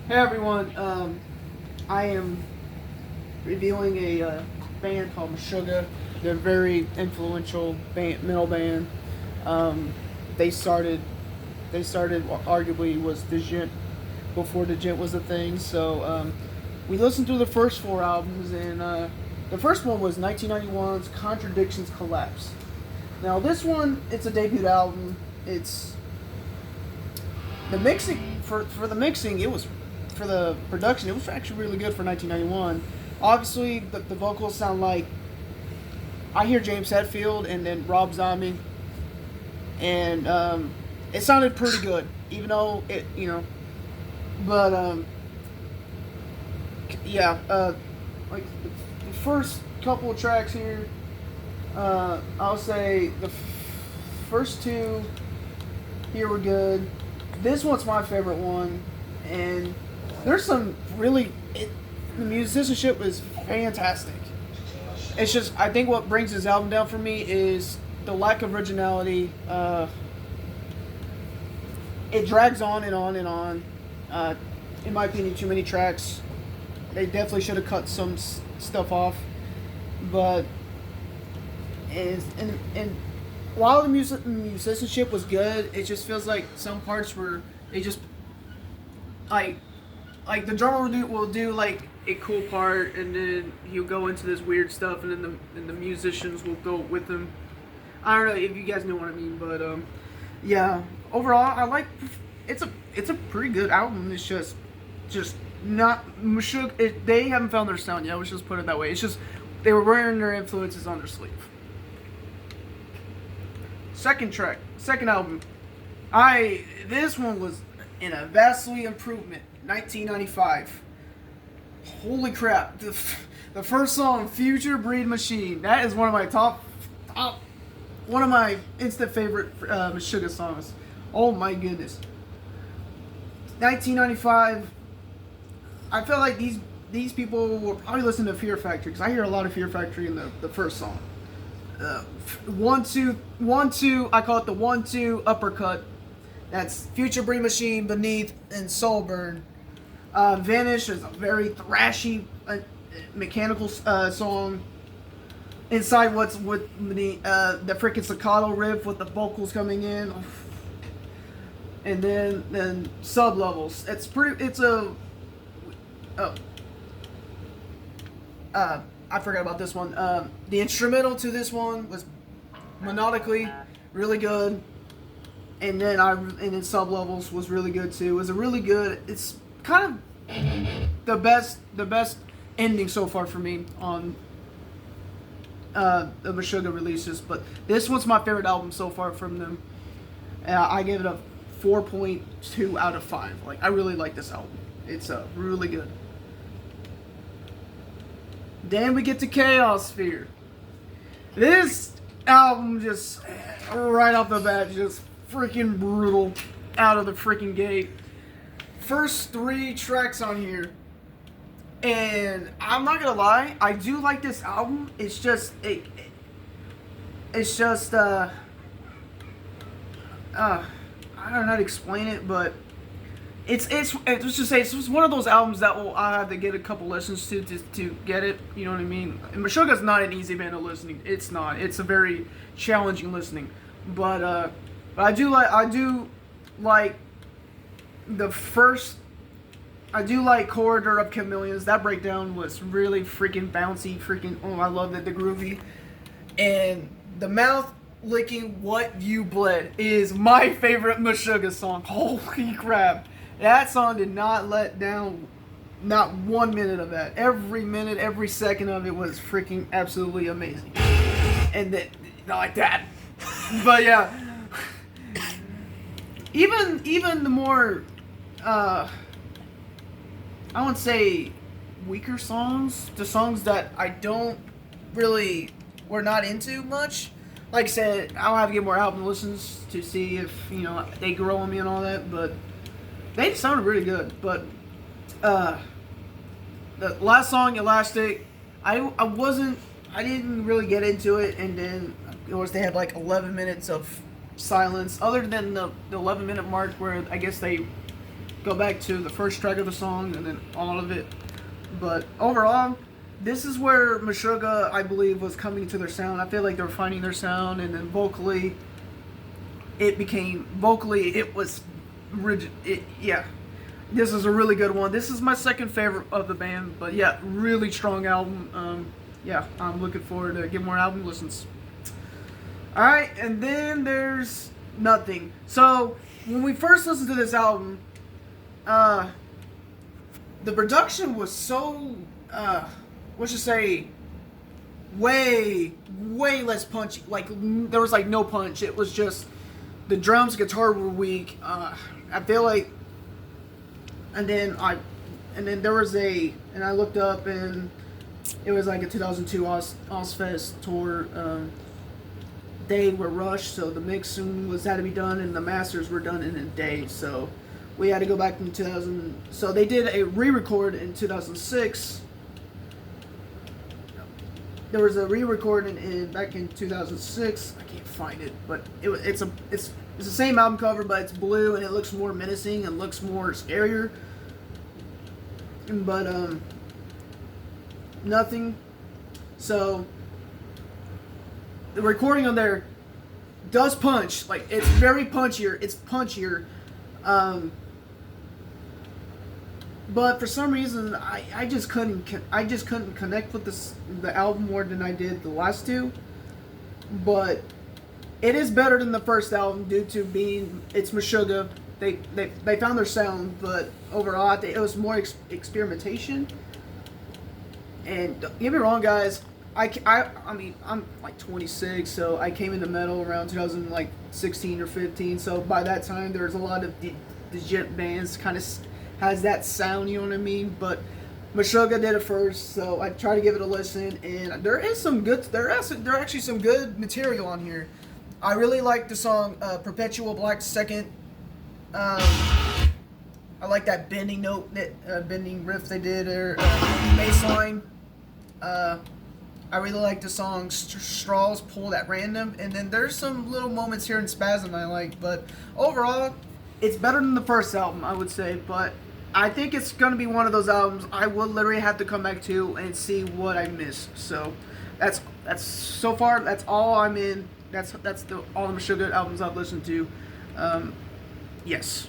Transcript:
Hey everyone, I am reviewing a band called Meshuggah. They're a very influential metal band. Um, they started, arguably was Djent before Djent was a thing. So we listened through the first four albums, and the first one was 1991's Contradictions Collapse. Now this one, it's a debut album. It's the mixing for the mixing. It was for the production. It was actually really good for 1991. Obviously, the vocals sound like I hear James Hetfield and then Rob Zombie, and it sounded pretty good, even though but yeah, like the first couple of tracks here, I'll say the first two here were good. This one's my favorite one, and there's some the musicianship is fantastic. It's just, I think what brings this album down for me is the lack of originality. It drags on and on and on. In my opinion, too many tracks. They definitely should have cut some stuff off. But and while the musicianship was good, it just feels like some parts were they just like the drummer will do like a cool part, and then he'll go into this weird stuff, and then the musicians will go with him. I don't know if you guys know what I mean, but yeah. Overall, I like it's a pretty good album. It's just not Meshuggah. They haven't found their sound yet. Let's just put it that way. It's just they were wearing their influences on their sleeve. Second album. This one was in a vastly improvement. 1995. Holy crap! The first song, "Future Breed Machine." That is one of my one of my instant favorite Meshuggah songs. Oh my goodness. 1995. I feel like these people will probably listen to Fear Factory, because I hear a lot of Fear Factory in the first song. 1-2. I call it the 1-2 uppercut. That's Future Breed Machine, Beneath, and Soulburn. Vanish is a very thrashy, mechanical song. Inside What's with the freaking staccato riff with the vocals coming in, and then sub levels. It's pretty. It's a. Oh. I forgot about this one. The instrumental to this one was melodically really good, and then sub levels was really good too. It was a really good. It's kind of the best ending so far for me on the Meshuggah releases. But this one's my favorite album so far from them. I gave it a 4.2 out of 5. Like, I really like this album. It's really good. Then we get to Chaos Sphere. This album just right off the bat, just freaking brutal out of the freaking gate. First 3 tracks on here, and I'm not gonna lie, I do like this album. It's just I don't know how to explain it, but let's just say it's one of those albums that I have to get a couple listens to get it. You know what I mean? And Meshuggah's not an easy band of listening. It's not. It's a very challenging listening. But I do like the first. I do like Corridor of Chameleons. That breakdown was really freaking bouncy. Oh, I love it. The groovy. And the mouth licking What You Bled is my favorite Meshuggah song. Holy crap. That song did not let down not 1 minute of that. Every minute, every second of it was freaking absolutely amazing. And then, not like that. But yeah. Even the more, I wouldn't say weaker songs, the songs that I we're not into much. Like I said, I'll have to get more album listens to see if, they grow on me and all that, but they sounded really good. But the last song, Elastic, I didn't really get into it, and then of course they had like 11 minutes of silence, other than the 11-minute mark where I guess they go back to the first track of the song and then all of it. But overall, this is where Meshuggah, I believe, was coming to their sound. I feel like they were finding their sound, and then vocally, it was rigid. Yeah, this is a really good one. This is my second favorite of the band, but yeah, really strong album. Yeah, I'm looking forward to getting more album listens. Alright, and then there's Nothing. So, when we first listened to this album, the production was so, let's just say, way less punchy. Like, there was like no punch. It was just, the drums, guitar were weak. I feel like, and then there was and I looked up, and it was like a 2002 Ozfest tour. They were rushed, so the mixing had to be done, and the masters were done in a day. So we had to go back in 2000. So they did a re-record in 2006. There was a re-recording back in 2006. I can't find it, but it's the same album cover, but it's blue and it looks more menacing and looks more scarier. But Nothing. So the recording on there does punch. Like, it's very punchier. It's punchier. But for some reason, I just couldn't connect with the album more than I did the last two. But it is better than the first album due to it's Meshuggah. They found their sound, but overall I think it was more experimentation. And don't get me wrong, guys. I mean, I'm like 26, so I came into metal around 2016 or 15. So by that time, there's a lot of legit bands kind of has that sound, you know what I mean? But Meshuggah did it first, so I tried to give it a listen, and there are actually some good material on here. I really like the song Perpetual Black Second. I like that bending note, bending riff they did, or bass line. I really like the song Straws Pulled at Random, and then there's some little moments here in Spasm I like, but overall, it's better than the first album, I would say. But I think it's going to be one of those albums I will literally have to come back to and see what I missed. So that's so far, that's all I'm in. That's all the Meshuggah albums I've listened to. Yes.